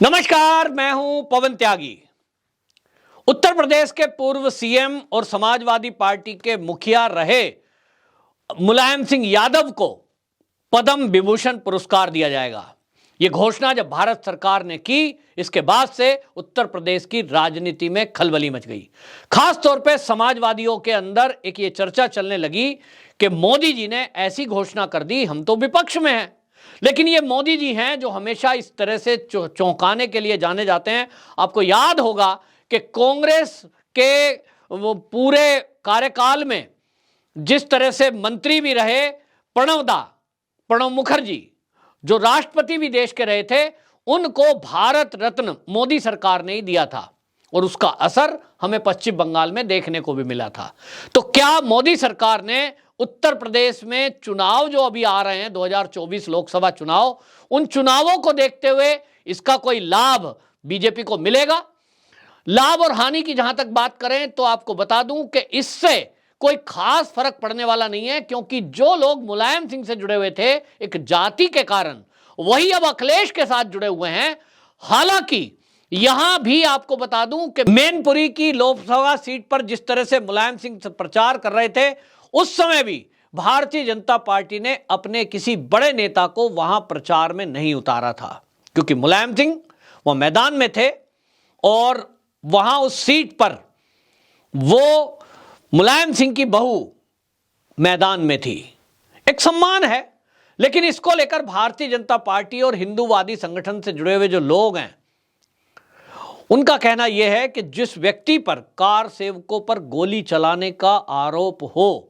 नमस्कार, मैं हूं पवन त्यागी। उत्तर प्रदेश के पूर्व सीएम और समाजवादी पार्टी के मुखिया रहे मुलायम सिंह यादव को पद्म विभूषण पुरस्कार दिया जाएगा। यह घोषणा जब भारत सरकार ने की, इसके बाद से उत्तर प्रदेश की राजनीति में खलबली मच गई। खास तौर पे समाजवादियों के अंदर एक ये चर्चा चलने लगी कि मोदी जी ने ऐसी घोषणा कर दी, हम तो विपक्ष में हैं, लेकिन ये मोदी जी हैं जो हमेशा इस तरह से चौंकाने के लिए जाने जाते हैं। आपको याद होगा कि कांग्रेस के वो पूरे कार्यकाल में जिस तरह से मंत्री भी रहे प्रणब मुखर्जी, जो राष्ट्रपति भी देश के रहे थे, उनको भारत रत्न मोदी सरकार ने ही दिया था और उसका असर हमें पश्चिम बंगाल में देखने को भी मिला था। तो क्या मोदी सरकार ने उत्तर प्रदेश में चुनाव जो अभी आ रहे हैं 2024 लोकसभा चुनाव, उन चुनावों को देखते हुए इसका कोई लाभ बीजेपी को मिलेगा? लाभ और हानि की जहां तक बात करें तो आपको बता दूं कि इससे कोई खास फर्क पड़ने वाला नहीं है, क्योंकि जो लोग मुलायम सिंह से जुड़े हुए थे एक जाति के कारण, वही अब अखिलेश के साथ जुड़े हुए हैं। हालांकि यहां भी आपको बता दूं कि मैनपुरी की लोकसभा सीट पर जिस तरह से मुलायम सिंह प्रचार कर रहे थे, उस समय भी भारतीय जनता पार्टी ने अपने किसी बड़े नेता को वहां प्रचार में नहीं उतारा था, क्योंकि मुलायम सिंह वह मैदान में थे और वहां उस सीट पर वो मुलायम सिंह की बहू मैदान में थी। एक सम्मान है, लेकिन इसको लेकर भारतीय जनता पार्टी और हिंदूवादी संगठन से जुड़े हुए जो लोग हैं, उनका कहना यह है कि जिस व्यक्ति पर कार सेवकों पर गोली चलाने का आरोप हो,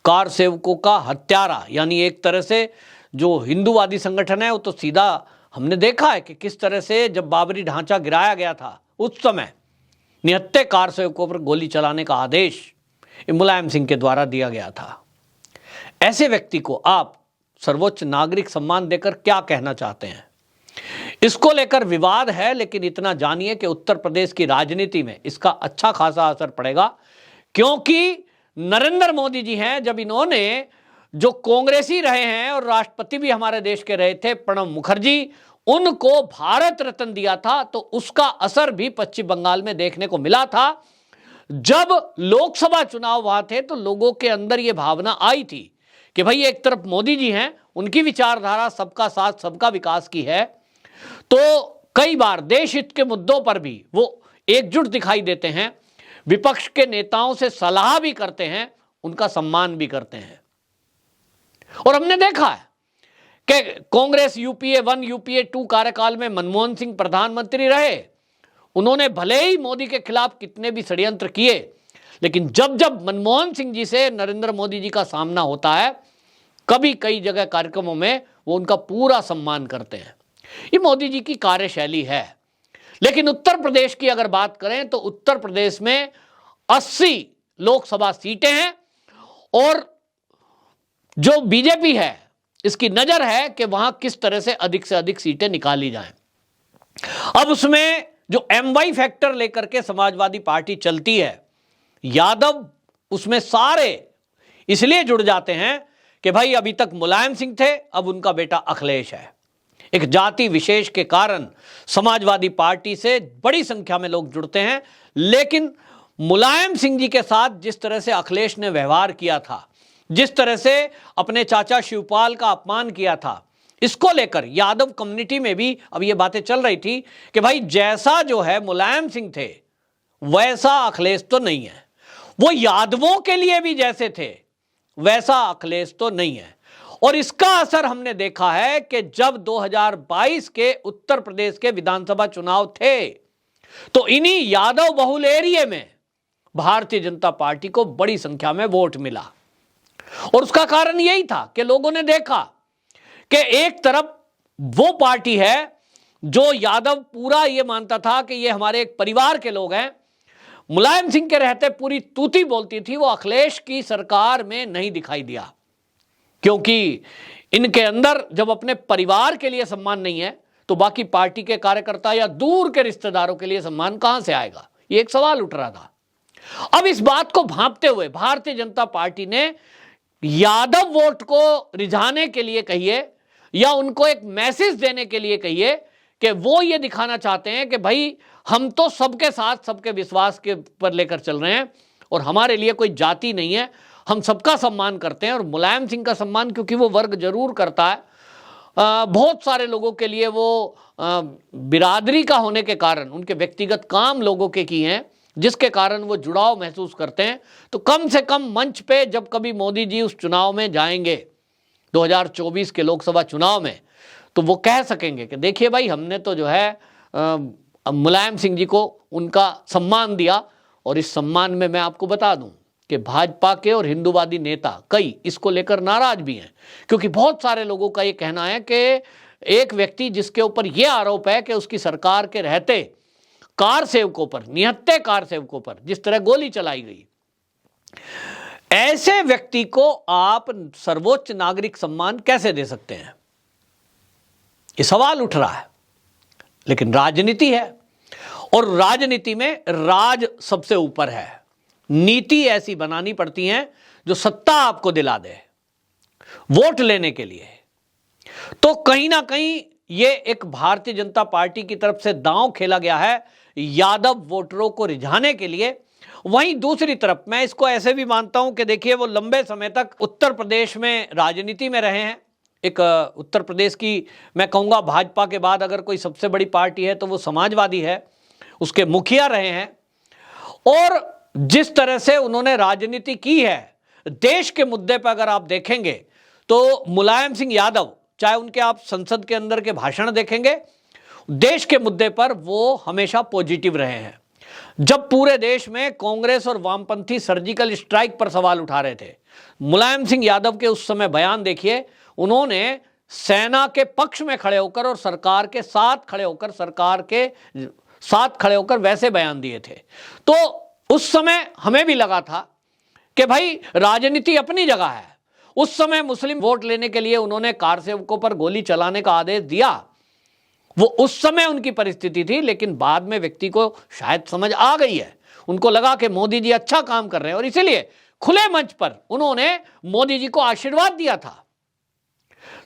कार सेवकों का हत्यारा, यानी एक तरह से जो हिंदूवादी संगठन है वो तो सीधा हमने देखा है कि किस तरह से जब बाबरी ढांचा गिराया गया था उस समय निहत्थे कार सेवकों पर गोली चलाने का आदेश मुलायम सिंह के द्वारा दिया गया था। ऐसे व्यक्ति को आप सर्वोच्च नागरिक सम्मान देकर क्या कहना चाहते हैं? इसको लेकर विवाद है, लेकिन इतना जानिए कि उत्तर प्रदेश की राजनीति में इसका अच्छा खासा असर पड़ेगा, क्योंकि नरेंद्र मोदी जी हैं, जब इन्होंने जो कांग्रेसी रहे हैं और राष्ट्रपति भी हमारे देश के रहे थे प्रणब मुखर्जी, उनको भारत रत्न दिया था, तो उसका असर भी पश्चिम बंगाल में देखने को मिला था। जब लोकसभा चुनाव वहां थे तो लोगों के अंदर यह भावना आई थी कि भाई एक तरफ मोदी जी हैं, उनकी विचारधारा सबका साथ सबका विकास की है, तो कई बार देश हित के मुद्दों पर भी वो एकजुट दिखाई देते हैं, विपक्ष के नेताओं से सलाह भी करते हैं, उनका सम्मान भी करते हैं। और हमने देखा है कि कांग्रेस यूपीए 1 यूपीए 2 कार्यकाल में मनमोहन सिंह प्रधानमंत्री रहे, उन्होंने भले ही मोदी के खिलाफ कितने भी षड्यंत्र किए, लेकिन जब जब मनमोहन सिंह जी से नरेंद्र मोदी जी का सामना होता है, कभी कई जगह कार्यक्रमों में वो उनका पूरा सम्मान करते हैं। ये मोदी जी की कार्यशैली है। लेकिन उत्तर प्रदेश की अगर बात करें तो उत्तर प्रदेश में 80 लोकसभा सीटें हैं और जो बीजेपी है इसकी नजर है कि वहां किस तरह से अधिक सीटें निकाली जाएं। अब उसमें जो MY फैक्टर लेकर के समाजवादी पार्टी चलती है, यादव उसमें सारे इसलिए जुड़ जाते हैं कि भाई अभी तक मुलायम सिंह थे, अब उनका बेटा अखिलेश है। एक जाति विशेष के कारण समाजवादी पार्टी से बड़ी संख्या में लोग जुड़ते हैं, लेकिन मुलायम सिंह जी के साथ जिस तरह से अखिलेश ने व्यवहार किया था, जिस तरह से अपने चाचा शिवपाल का अपमान किया था, इसको लेकर यादव कम्युनिटी में भी अब ये बातें चल रही थी कि भाई जैसा जो है मुलायम सिंह थे वैसा अखिलेश तो नहीं है, वो यादवों के लिए भी जैसे थे वैसा अखिलेश तो नहीं है। और इसका असर हमने देखा है कि जब 2022 के उत्तर प्रदेश के विधानसभा चुनाव थे तो इन्हीं यादव बहुल एरिया में भारतीय जनता पार्टी को बड़ी संख्या में वोट मिला, और उसका कारण यही था कि लोगों ने देखा कि एक तरफ वो पार्टी है जो यादव पूरा ये मानता था कि ये हमारे एक परिवार के लोग हैं, मुलायम सिंह के रहते पूरी तूती बोलती थी, वो अखिलेश की सरकार में नहीं दिखाई दिया, क्योंकि इनके अंदर जब अपने परिवार के लिए सम्मान नहीं है तो बाकी पार्टी के कार्यकर्ता या दूर के रिश्तेदारों के लिए सम्मान कहां से आएगा, ये एक सवाल उठ रहा था। अब इस बात को भांपते हुए भारतीय जनता पार्टी ने यादव वोट को रिझाने के लिए कहिए या उनको एक मैसेज देने के लिए कहिए कि वो ये दिखाना चाहते हैं कि भाई हम तो सबके साथ सबके विश्वास के पर लेकर चल रहे हैं और हमारे लिए कोई जाति नहीं है, हम सबका सम्मान करते हैं। और मुलायम सिंह का सम्मान क्योंकि वो वर्ग जरूर करता है, बहुत सारे लोगों के लिए वो बिरादरी का होने के कारण, उनके व्यक्तिगत काम लोगों के किए हैं जिसके कारण वो जुड़ाव महसूस करते हैं। तो कम से कम मंच पे जब कभी मोदी जी उस चुनाव में जाएंगे 2024 के लोकसभा चुनाव में, तो वो कह सकेंगे कि देखिए भाई, हमने तो जो है मुलायम सिंह जी को उनका सम्मान दिया। और इस सम्मान में मैं आपको बता दूं कि भाजपा के और हिंदूवादी नेता कई इसको लेकर नाराज भी हैं, क्योंकि बहुत सारे लोगों का ये कहना है कि एक व्यक्ति जिसके ऊपर यह आरोप है कि उसकी सरकार के रहते कार सेवकों पर, निहत्थे कार सेवकों पर जिस तरह गोली चलाई गई, ऐसे व्यक्ति को आप सर्वोच्च नागरिक सम्मान कैसे दे सकते हैं? ये सवाल उठ रहा है। लेकिन राजनीति है और राजनीति में राज सबसे ऊपर है। नीति ऐसी बनानी पड़ती है जो सत्ता आपको दिला दे वोट लेने के लिए। तो कहीं ना कहीं ये एक भारतीय जनता पार्टी की तरफ से दांव खेला गया है यादव वोटरों को रिझाने के लिए। वहीं दूसरी तरफ मैं इसको ऐसे भी मानता हूं कि देखिए, वो लंबे समय तक उत्तर प्रदेश में राजनीति में रहे हैं। एक उत्तर प्रदेश की मैं कहूँगा भाजपा के बाद अगर कोई सबसे बड़ी पार्टी है तो वो समाजवादी है, उसके मुखिया रहे हैं। और जिस तरह से उन्होंने राजनीति की है, देश के मुद्दे पर अगर आप देखेंगे तो मुलायम सिंह यादव, चाहे उनके आप संसद के अंदर के भाषण देखेंगे, देश के मुद्दे पर वो हमेशा पॉजिटिव रहे हैं। जब पूरे देश में कांग्रेस और वामपंथी सर्जिकल स्ट्राइक पर सवाल उठा रहे थे, मुलायम सिंह यादव के उस समय बयान देखिए, उन्होंने सेना के पक्ष में खड़े होकर और सरकार के साथ खड़े होकर वैसे बयान दिए थे। तो उस समय हमें भी लगा था कि भाई राजनीति अपनी जगह है। उस समय मुस्लिम वोट लेने के लिए उन्होंने कार सेवकों पर गोली चलाने का आदेश दिया, वो उस समय उनकी परिस्थिति थी। लेकिन बाद में व्यक्ति को शायद समझ आ गई है, उनको लगा कि मोदी जी अच्छा काम कर रहे हैं और इसीलिए खुले मंच पर उन्होंने मोदी जी को आशीर्वाद दिया था।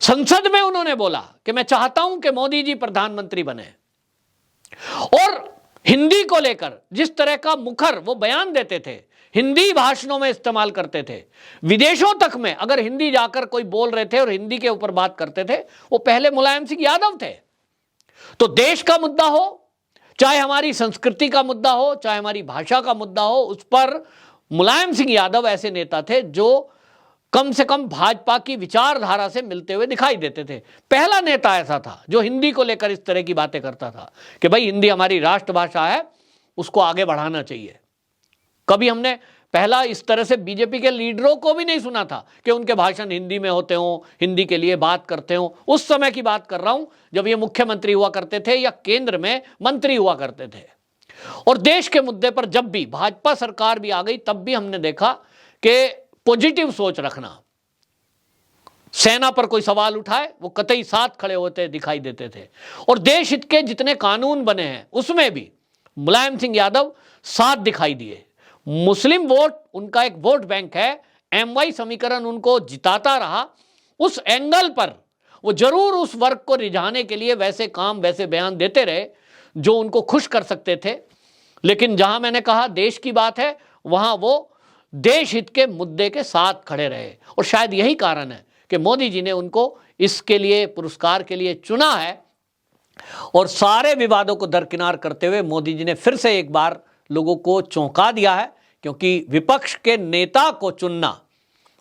संसद में उन्होंने बोला कि मैं चाहता हूं कि मोदी जी प्रधानमंत्री बने। और हिंदी को लेकर जिस तरह का मुखर वो बयान देते थे, हिंदी भाषणों में इस्तेमाल करते थे, विदेशों तक में अगर हिंदी जाकर कोई बोल रहे थे और हिंदी के ऊपर बात करते थे, वो पहले मुलायम सिंह यादव थे। तो देश का मुद्दा हो, चाहे हमारी संस्कृति का मुद्दा हो, चाहे हमारी भाषा का मुद्दा हो, उस पर मुलायम सिंह यादव ऐसे नेता थे जो कम से कम भाजपा की विचारधारा से मिलते हुए दिखाई देते थे। पहला नेता ऐसा था जो हिंदी को लेकर इस तरह की बातें करता था कि भाई हिंदी हमारी राष्ट्रभाषा है, उसको आगे बढ़ाना चाहिए। कभी हमने पहला इस तरह से बीजेपी के लीडरों को भी नहीं सुना था कि उनके भाषण हिंदी में होते हों, हिंदी के लिए बात करते हों। उस समय की बात कर रहा हूं जब ये मुख्यमंत्री हुआ करते थे या केंद्र में मंत्री हुआ करते थे। और देश के मुद्दे पर जब भी भाजपा सरकार भी आ गई, तब भी हमने देखा कि पॉजिटिव सोच रखना, सेना पर कोई सवाल उठाए वो कतई साथ खड़े होते दिखाई देते थे। और देश हित के जितने कानून बने हैं उसमें भी मुलायम सिंह यादव साथ दिखाई दिए। मुस्लिम वोट उनका एक वोट बैंक है, एमवाई समीकरण उनको जिताता रहा। उस एंगल पर वो जरूर उस वर्ग को रिझाने के लिए वैसे काम, वैसे बयान देते रहे जो उनको खुश कर सकते थे। लेकिन जहां मैंने कहा देश की बात है, वहां वो देश हित के मुद्दे के साथ खड़े रहे। और शायद यही कारण है कि मोदी जी ने उनको इसके लिए, पुरस्कार के लिए चुना है। और सारे विवादों को दरकिनार करते हुए मोदी जी ने फिर से एक बार लोगों को चौंका दिया है, क्योंकि विपक्ष के नेता को चुनना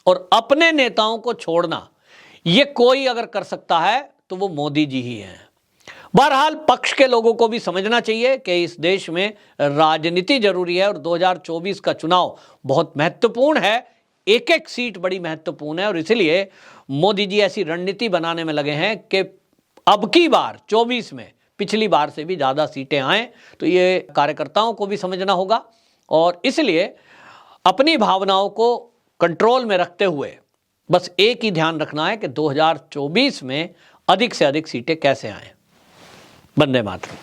और अपने नेताओं को छोड़ना, ये कोई अगर कर सकता है तो वो मोदी जी ही हैं। बहरहाल पक्ष के लोगों को भी समझना चाहिए कि इस देश में राजनीति जरूरी है और 2024 का चुनाव बहुत महत्वपूर्ण है। एक एक सीट बड़ी महत्वपूर्ण है और इसलिए मोदी जी ऐसी रणनीति बनाने में लगे हैं कि अब की बार 24 में पिछली बार से भी ज़्यादा सीटें आएँ। तो ये कार्यकर्ताओं को भी समझना होगा और इसलिए अपनी भावनाओं को कंट्रोल में रखते हुए बस एक ही ध्यान रखना है कि 2024 में अधिक से अधिक सीटें कैसे आएँ। वंदे मातरम।